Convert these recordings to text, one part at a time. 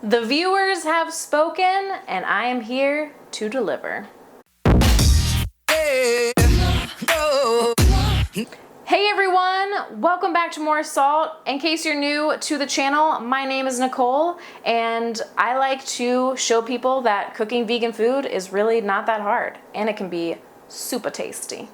The viewers have spoken, and I am here to deliver. Hey everyone, welcome back to More Salt. In case you're new to the channel, my name is Nicole, and I like to show people that cooking vegan food is really not that hard, and it can be super tasty.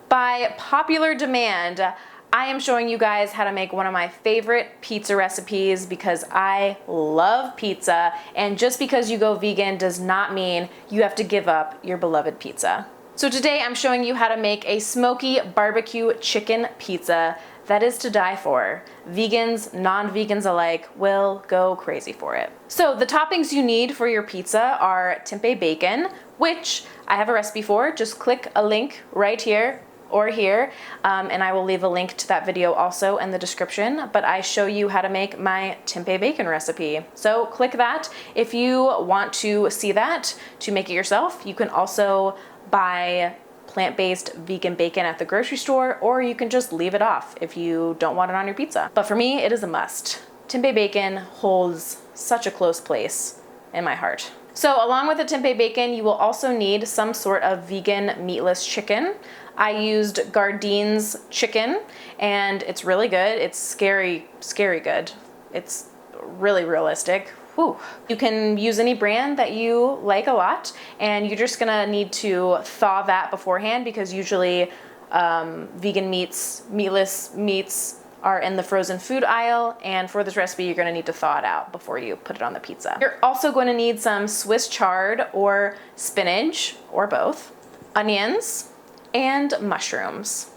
By popular demand, I am showing you guys how to make one of my favorite pizza recipes because I love pizza, and just because you go vegan does not mean you have to give up your beloved pizza. So today I'm showing you how to make a smoky barbecue chicken pizza that is to die for. Vegans, non-vegans alike will go crazy for it. So the toppings you need for your pizza are tempeh bacon, which I have a recipe for. Just click a link right here or here, and I will leave a link to that video also in the description, but I show you how to make my tempeh bacon recipe. So click that if you want to see that to make it yourself. You can also buy plant-based vegan bacon at the grocery store, or you can just leave it off if you don't want it on your pizza. But for me, it is a must. Tempeh bacon holds such a close place in my heart. So along with the tempeh bacon, you will also need some sort of vegan meatless chicken. I used Gardien's chicken, and it's really good. It's scary good. It's really realistic. Whew. You can use any brand that you like a lot, and you're just gonna need to thaw that beforehand because usually vegan meats, meatless meats are in the frozen food aisle, and for this recipe you're gonna need to thaw it out before you put it on the pizza. You're also going to need some Swiss chard or spinach, or both, onions, and mushrooms.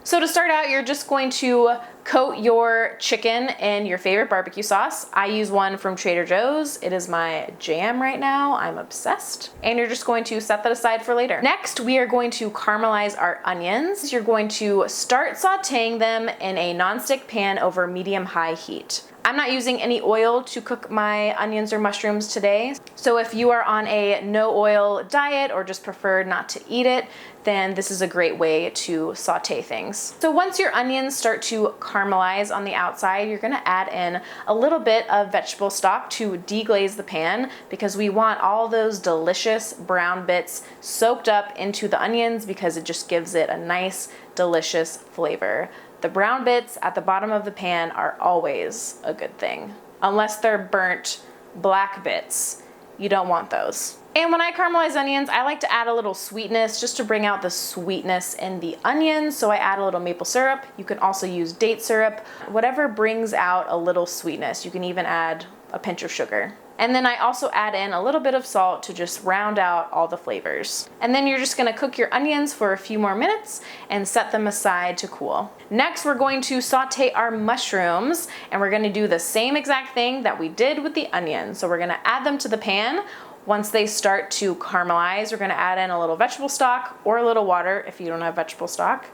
So to start out, you're just going to coat your chicken in your favorite barbecue sauce. I use one from Trader Joe's. It is my jam right now. I'm obsessed. And you're just going to set that aside for later. Next, we are going to caramelize our onions. You're going to start sauteing them in a nonstick pan over medium-high heat. I'm not using any oil to cook my onions or mushrooms today. So if you are on a no oil diet or just prefer not to eat it, then this is a great way to saute things. So once your onions start to caramelize on the outside, you're gonna add in a little bit of vegetable stock to deglaze the pan because we want all those delicious brown bits soaked up into the onions because it just gives it a nice, delicious flavor. The brown bits at the bottom of the pan are always a good thing. Unless they're burnt black bits, you don't want those. And when I caramelize onions, I like to add a little sweetness just to bring out the sweetness in the onions. So I add a little maple syrup. You can also use date syrup, whatever brings out a little sweetness. You can even add a pinch of sugar. And then I also add in a little bit of salt to just round out all the flavors. And then you're just gonna cook your onions for a few more minutes and set them aside to cool. Next, we're going to saute our mushrooms, and we're gonna do the same exact thing that we did with the onions. So we're gonna add them to the pan. Once they start to caramelize, we're gonna add in a little vegetable stock or a little water if you don't have vegetable stock.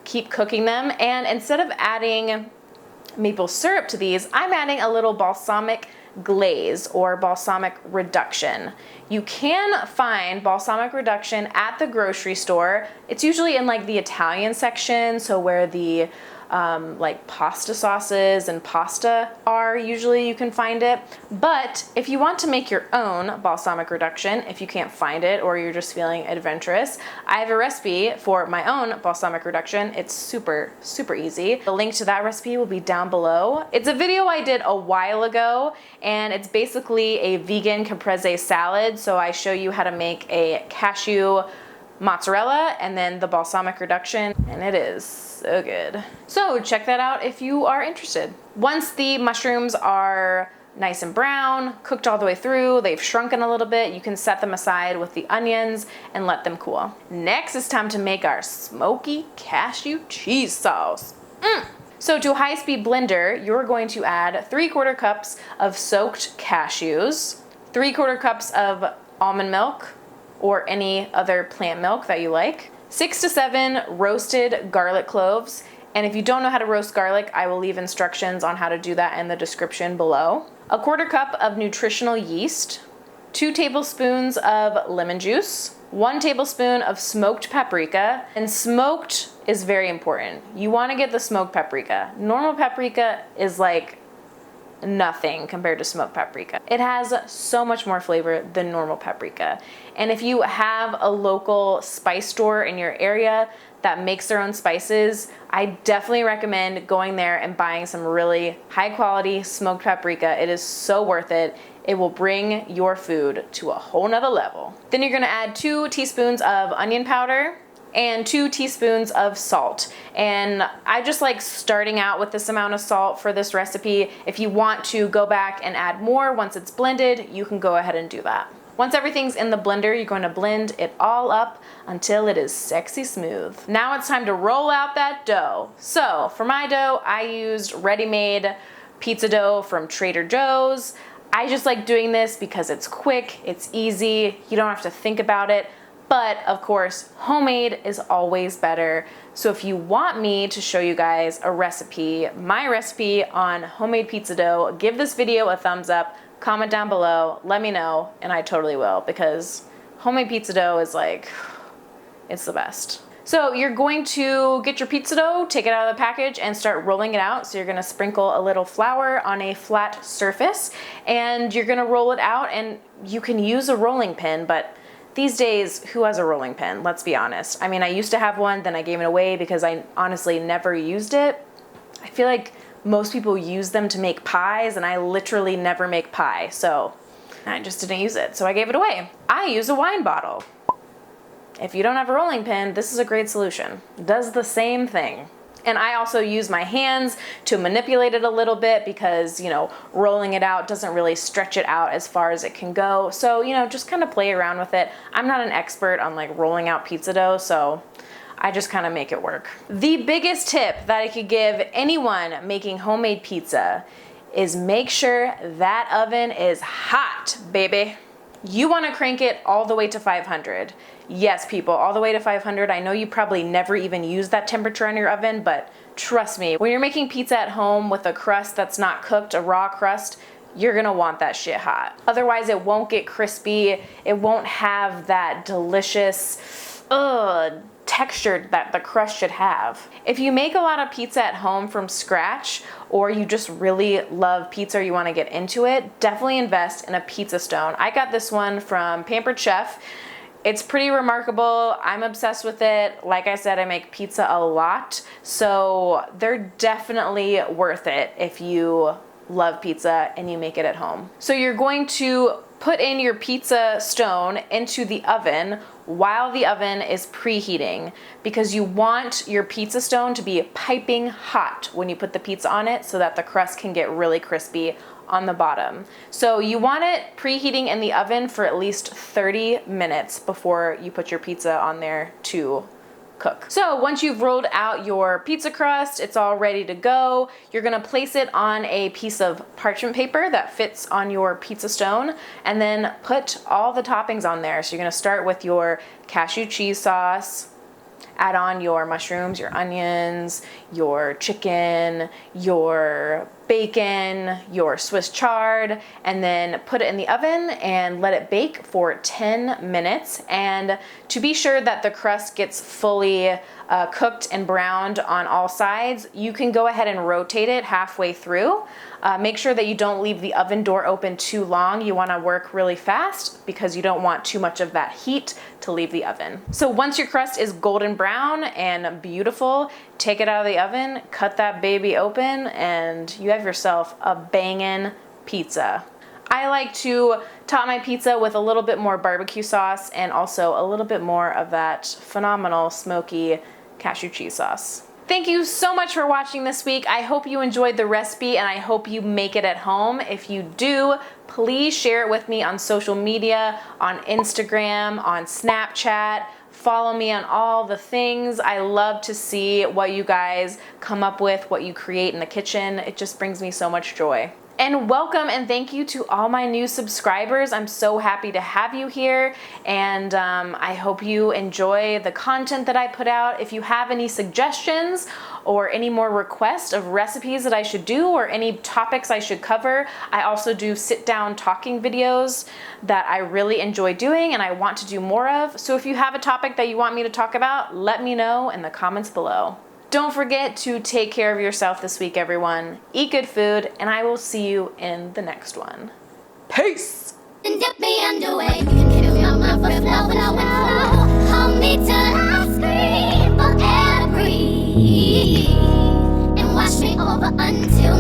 Keep cooking them, and instead of adding maple syrup to these, I'm adding a little balsamic glaze or balsamic reduction. You can find balsamic reduction at the grocery store. It's usually in like the Italian section, so where the like pasta sauces and pasta are, usually you can find it. But if you want to make your own balsamic reduction, if you can't find it or you're just feeling adventurous, I have a recipe for my own balsamic reduction. It's super easy. The link to that recipe will be down below. It's a video I did a while ago, and it's basically a vegan caprese salad. So I show you how to make a cashew mozzarella and then the balsamic reduction, and it is so good. So check that out if you are interested. Once the mushrooms are nice and brown, cooked all the way through, they've shrunken a little bit, you can set them aside with the onions and let them cool. Next, it's time to make our smoky cashew cheese sauce. So to a high-speed blender, you're going to add 3/4 cups of soaked cashews, 3/4 cups of almond milk, or any other plant milk that you like, 6 to 7 roasted garlic cloves, and if you don't know how to roast garlic, I will leave instructions on how to do that in the description below, 1/4 cup of nutritional yeast, 2 tablespoons of lemon juice, 1 tablespoon of smoked paprika, and smoked is very important. You want to get the smoked paprika. Normal paprika is like nothing compared to smoked paprika. It has so much more flavor than normal paprika. And if you have a local spice store in your area that makes their own spices, I definitely recommend going there and buying some really high quality smoked paprika. It is so worth it. It will bring your food to a whole nother level. Then you're gonna add 2 teaspoons of onion powder and 2 teaspoons of salt. And I just like starting out with this amount of salt for this recipe. If you want to go back and add more once it's blended, you can go ahead and do that. Once everything's in the blender, you're going to blend it all up until it is sexy smooth. Now it's time to roll out that dough. So for my dough, I used ready-made pizza dough from Trader Joe's. I just like doing this because it's quick, it's easy, you don't have to think about it. But of course, homemade is always better. So if you want me to show you guys a recipe, my recipe on homemade pizza dough, give this video a thumbs up, comment down below, let me know, and I totally will, because homemade pizza dough is like, it's the best. So you're going to get your pizza dough, take it out of the package, and start rolling it out. So you're gonna sprinkle a little flour on a flat surface, and you're gonna roll it out, and you can use a rolling pin, but these days, who has a rolling pin? Let's be honest. I mean, I used to have one, then I gave it away because I honestly never used it. I feel like most people use them to make pies, and I literally never make pie, so I just didn't use it, so I gave it away. I use a wine bottle. If you don't have a rolling pin, this is a great solution. It does the same thing. And I also use my hands to manipulate it a little bit because, you know, rolling it out doesn't really stretch it out as far as it can go. So, you know, just kind of play around with it. I'm not an expert on like rolling out pizza dough, so I just kind of make it work. The biggest tip that I could give anyone making homemade pizza is make sure that oven is hot, baby. You want to crank it all the way to 500. Yes, people, all the way to 500. I know you probably never even use that temperature on your oven, but trust me, when you're making pizza at home with a crust that's not cooked, a raw crust, you're gonna want that shit hot. Otherwise, it won't get crispy. It won't have that delicious texture that the crust should have. If you make a lot of pizza at home from scratch, or you just really love pizza or you want to get into it, definitely invest in a pizza stone. I got this one from Pampered Chef. It's pretty remarkable. I'm obsessed with it. Like I said, I make pizza a lot, so they're definitely worth it if you love pizza and you make it at home. So you're going to put in your pizza stone into the oven while the oven is preheating, because you want your pizza stone to be piping hot when you put the pizza on it so that the crust can get really crispy on the bottom. So you want it preheating in the oven for at least 30 minutes before you put your pizza on there to cook. So once you've rolled out your pizza crust, it's all ready to go. You're gonna place it on a piece of parchment paper that fits on your pizza stone, and then put all the toppings on there. So you're gonna start with your cashew cheese sauce, add on your mushrooms, your onions, your chicken, your bacon, your Swiss chard, and then put it in the oven and let it bake for 10 minutes. And to be sure that the crust gets fully cooked and browned on all sides, you can go ahead and rotate it halfway through. Make sure that you don't leave the oven door open too long. You want to work really fast because you don't want too much of that heat to leave the oven. So once your crust is golden brown and beautiful, take it out of the oven, cut that baby open, and you have yourself a bangin' pizza. I like to top my pizza with a little bit more barbecue sauce and also a little bit more of that phenomenal smoky cashew cheese sauce. Thank you so much for watching this week. I hope you enjoyed the recipe and I hope you make it at home. If you do, please share it with me on social media, on Instagram, on Snapchat. Follow me on all the things. I love to see what you guys come up with, what you create in the kitchen. It just brings me so much joy. And welcome and thank you to all my new subscribers. I'm so happy to have you here, and I hope you enjoy the content that I put out. If you have any suggestions or any more requests of recipes that I should do or any topics I should cover, I also do sit-down talking videos that I really enjoy doing and I want to do more of. So if you have a topic that you want me to talk about, let me know in the comments below. Don't forget to take care of yourself this week, everyone. Eat good food, and I will see you in the next one. Peace! Dip me underway. You can feel my mind flow, flow, flow. Hold me till I scream for air to breathe, and wash me over until